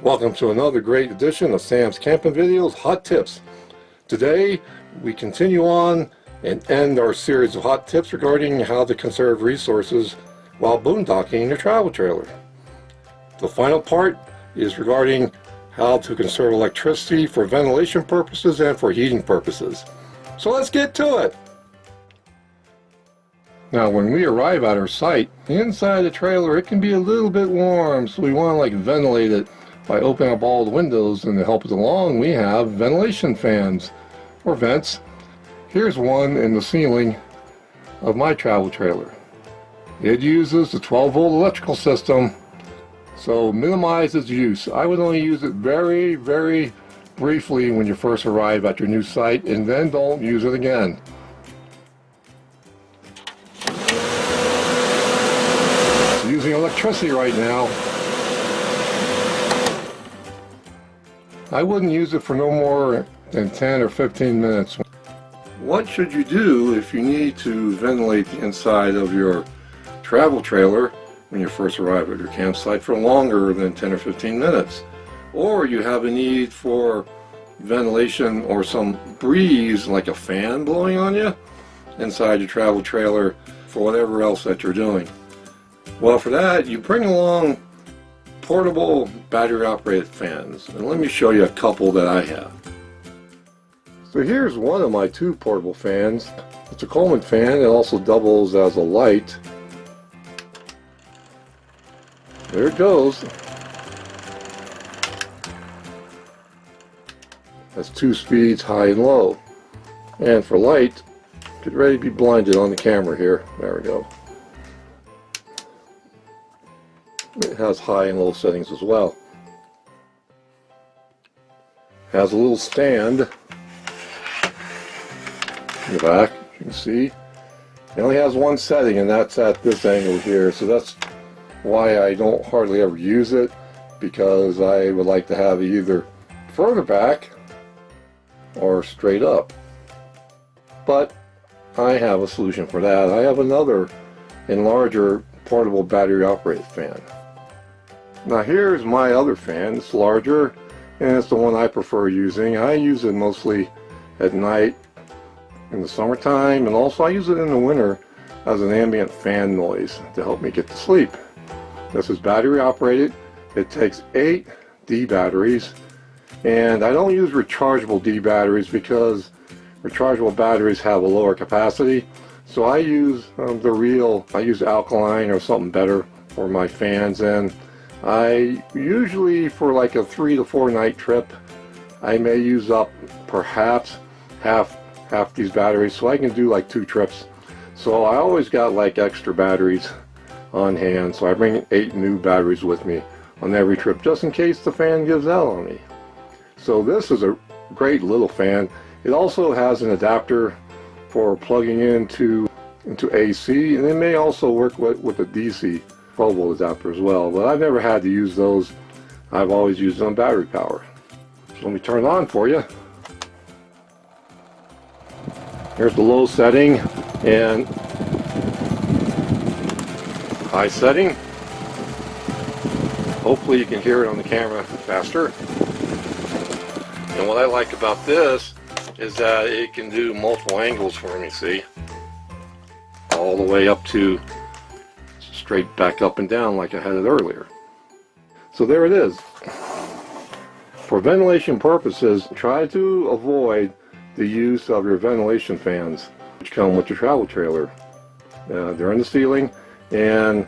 Welcome to another great edition of Sam's Camping Videos Hot Tips. Today we continue on and end our series of hot tips regarding how to conserve resources while boondocking your travel trailer. The final part is regarding how to conserve electricity for ventilation purposes and for heating purposes. So let's get to it! Now when we arrive at our site, inside the trailer it can be a little bit warm, so we want to ventilate it by opening up all the windows, and to help us along we have ventilation fans or vents. Here's one in the ceiling of my travel trailer. It uses the 12-volt electrical system, so minimize its use. I would only use it very briefly when you first arrive at your new site, and then don't use it again. It's using electricity right now. I wouldn't use it for no more than 10 or 15 minutes. What should you do if you need to ventilate the inside of your travel trailer when you first arrive at your campsite for longer than 10 or 15 minutes? Or you have a need for ventilation or some breeze, like a fan blowing on you inside your travel trailer for whatever else that you're doing. Well, for that you bring along portable battery operated fans, and let me show you a couple that I have. So here's one of my two portable fans. It's a Coleman fan. It also doubles as a light. There it goes. Has two speeds, high and low. And for light, get ready to be blinded on the camera here. There we go. It has high and low settings as well. Has a little stand in the back, you can see. It only has one setting, and that's at this angle here, so that's why I don't hardly ever use it, because I would like to have it either further back or straight up. But I have a solution for that. I have another and larger portable battery operated fan. Now here's my other fan. It's larger, and it's the one I prefer using. I use it mostly at night in the summertime, and also I use it in the winter as an ambient fan noise to help me get to sleep. This is battery operated. It takes 8 D batteries, and I don't use rechargeable D batteries because rechargeable batteries have a lower capacity. So I use I use alkaline or something better for my fans, and I usually, for like a 3 to 4 night trip, I may use up perhaps half these batteries, so I can do like 2 trips. So I always got like extra batteries on hand, so I bring 8 new batteries with me on every trip, just in case the fan gives out on me. So this is a great little fan. It also has an adapter for plugging into AC, and it may also work with a DC 12-volt adapter as well, but I've never had to use those. I've always used it on battery power. So let me turn it on for you. Here's the low setting and high setting. Hopefully you can hear it on the camera faster. And what I like about this is that it can do multiple angles for me, see? All the way up to straight back up and down like I had it earlier. So there it is. For ventilation purposes, try to avoid the use of your ventilation fans which come with your travel trailer. They're in the ceiling, and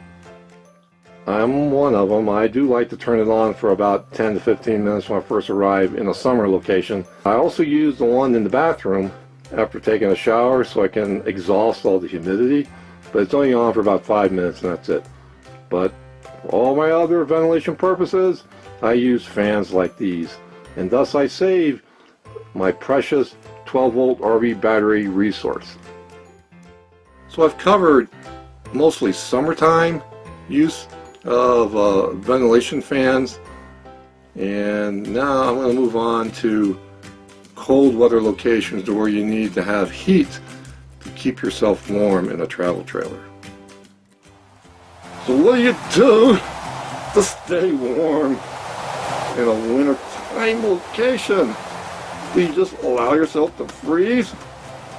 I'm one of them. I do like to turn it on for about 10 to 15 minutes when I first arrive in a summer location. I also use the one in the bathroom after taking a shower so I can exhaust all the humidity. But it's only on for about 5 minutes, and that's it. But for all my other ventilation purposes, I use fans like these, and thus I save my precious 12-volt RV battery resource. So I've covered mostly summertime use of ventilation fans, and now I'm going to move on to cold weather locations to where you need to have heat to keep yourself warm in a travel trailer. So what do you do to stay warm in a winter time location. Do you just allow yourself to freeze?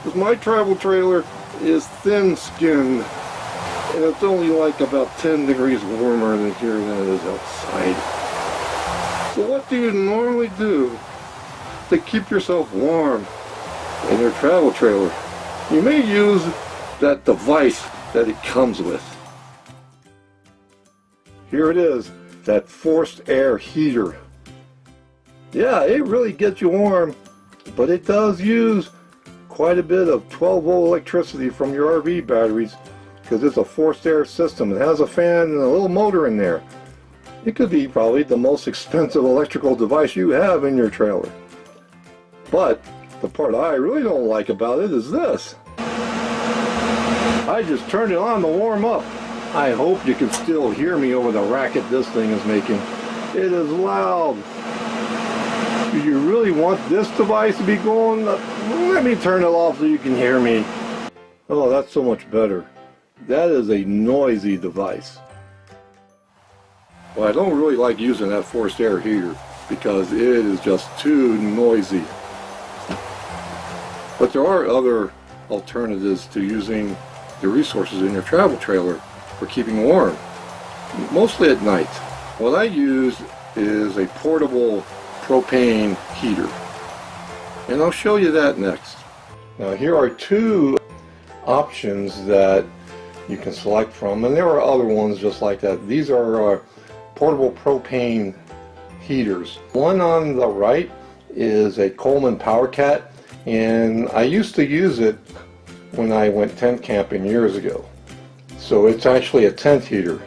Because my travel trailer is thin-skinned, and it's only like about 10 degrees warmer than here than it is outside. So what do you normally do to keep yourself warm in your travel trailer? You may use that device that it comes with. Here it is, that forced air heater. Yeah, it really gets you warm, but it does use quite a bit of 12-volt electricity from your RV batteries because it's a forced air system. It has a fan and a little motor in there. It could be probably the most expensive electrical device you have in your trailer. But the part I really don't like about it is this. I just turned it on to warm up. I hope you can still hear me over the racket this thing is making. It is loud. Do you really want this device to be going? Let me turn it off so you can hear me. Oh, that's so much better. That is a noisy device. Well, I don't really like using that forced air heater because it is just too noisy. But there are other alternatives to using the resources in your travel trailer for keeping warm, mostly at night. What I use is a portable propane heater, and I'll show you that next. Now here are two options that you can select from, and there are other ones just like that. These are portable propane heaters. One on the right is a Coleman PowerCat, and I used to use it when I went tent camping years ago. So it's actually a tent heater.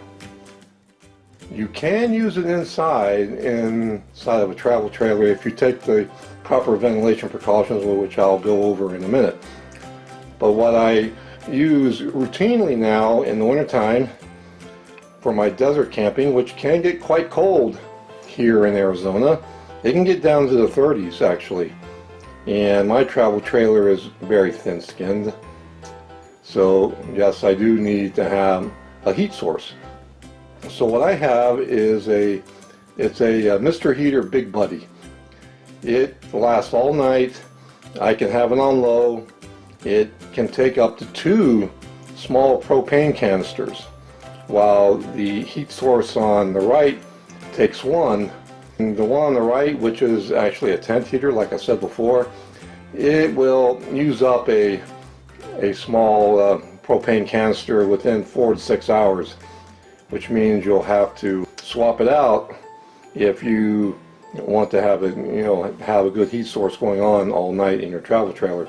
You can use it inside of a travel trailer if you take the proper ventilation precautions, which I'll go over in a minute. But what I use routinely now in the wintertime for my desert camping, which can get quite cold here in Arizona, it can get down to the 30s actually. And my travel trailer is very thin-skinned. So yes, I do need to have a heat source. So what I have is it's a Mr. Heater Big Buddy. It lasts all night. I can have it on low. It can take up to 2 small propane canisters, while the heat source on the right takes 1. And the one on the right, which is actually a tent heater, like I said before, it will use up a small propane canister within 4 to 6 hours, which means you'll have to swap it out if you want to have a good heat source going on all night in your travel trailer.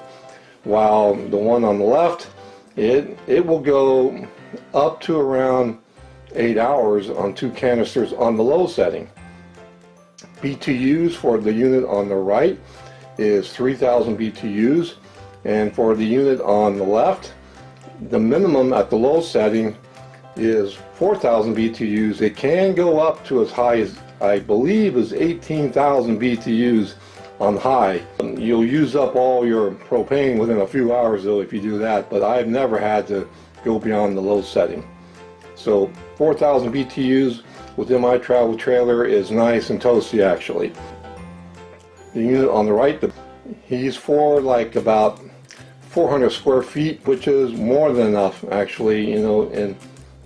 While the one on the left, it will go up to around 8 hours on 2 canisters on the low setting. BTUs for the unit on the right is 3,000 BTUs, and for the unit on the left, the minimum at the low setting is 4,000 BTUs. It can go up to as high as, I believe, is 18,000 BTUs on high. You'll use up all your propane within a few hours though if you do that, but I've never had to go beyond the low setting. So 4,000 BTUs within my travel trailer is nice and toasty actually. The unit on the right, he's for like about 400 square feet, which is more than enough actually, in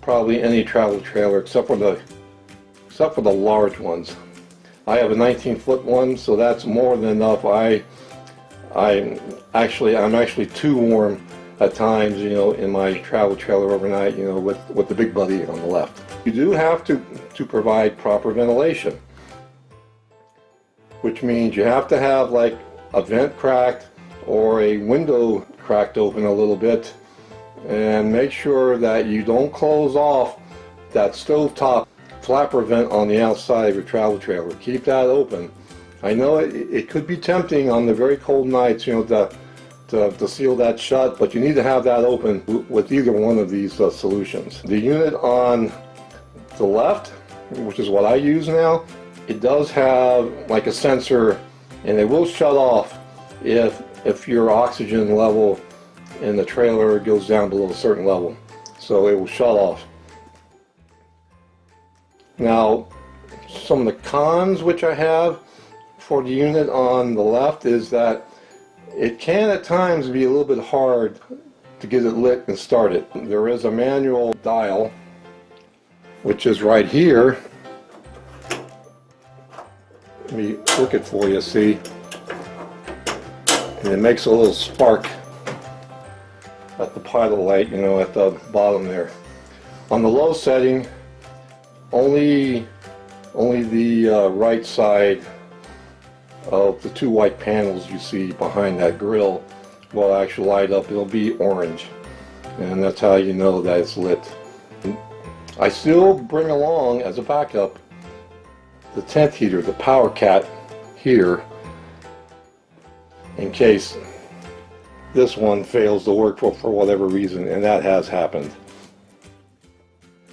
probably any travel trailer except for the large ones. I have a 19-foot one, so that's more than enough. I'm actually too warm at times, in my travel trailer overnight, with the big buddy on the left. You do have to provide proper ventilation, which means you have to have like a vent cracked or a window cracked open a little bit, and make sure that you don't close off that stovetop flapper vent on the outside of your travel trailer. Keep that open. I know it could be tempting on the very cold nights, to seal that shut, but you need to have that open with either one of these solutions. The unit on the left, which is what I use now, it does have like a sensor, and it will shut off if your oxygen level in the trailer goes down below a certain level. So it will shut off. Now, some of the cons which I have for the unit on the left is that it can at times be a little bit hard to get it lit and started. There is a manual dial which is right here. Let me work it for you, see? And it makes a little spark at the pilot light, you know, at the bottom there. On the low setting, only the right side of the two white panels you see behind that grill will actually light up. It'll be orange, and that's how you know that it's lit. I still bring along as a backup the 10th heater, the PowerCat heater, in case this one fails to work for whatever reason, and that has happened.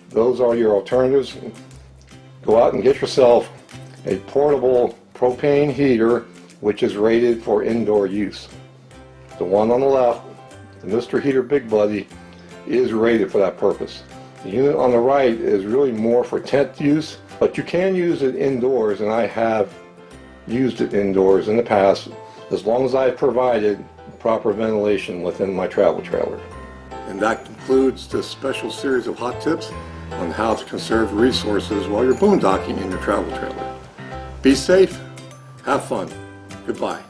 Those are your alternatives. Go out and get yourself a portable propane heater which is rated for indoor use. The one on the left, the Mr. Heater Big Buddy, is rated for that purpose. The unit on the right is really more for tent use, but you can use it indoors, and I have used it indoors in the past as long as I've provided proper ventilation within my travel trailer. And that concludes this special series of hot tips on how to conserve resources while you're boondocking in your travel trailer. Be safe, have fun, goodbye.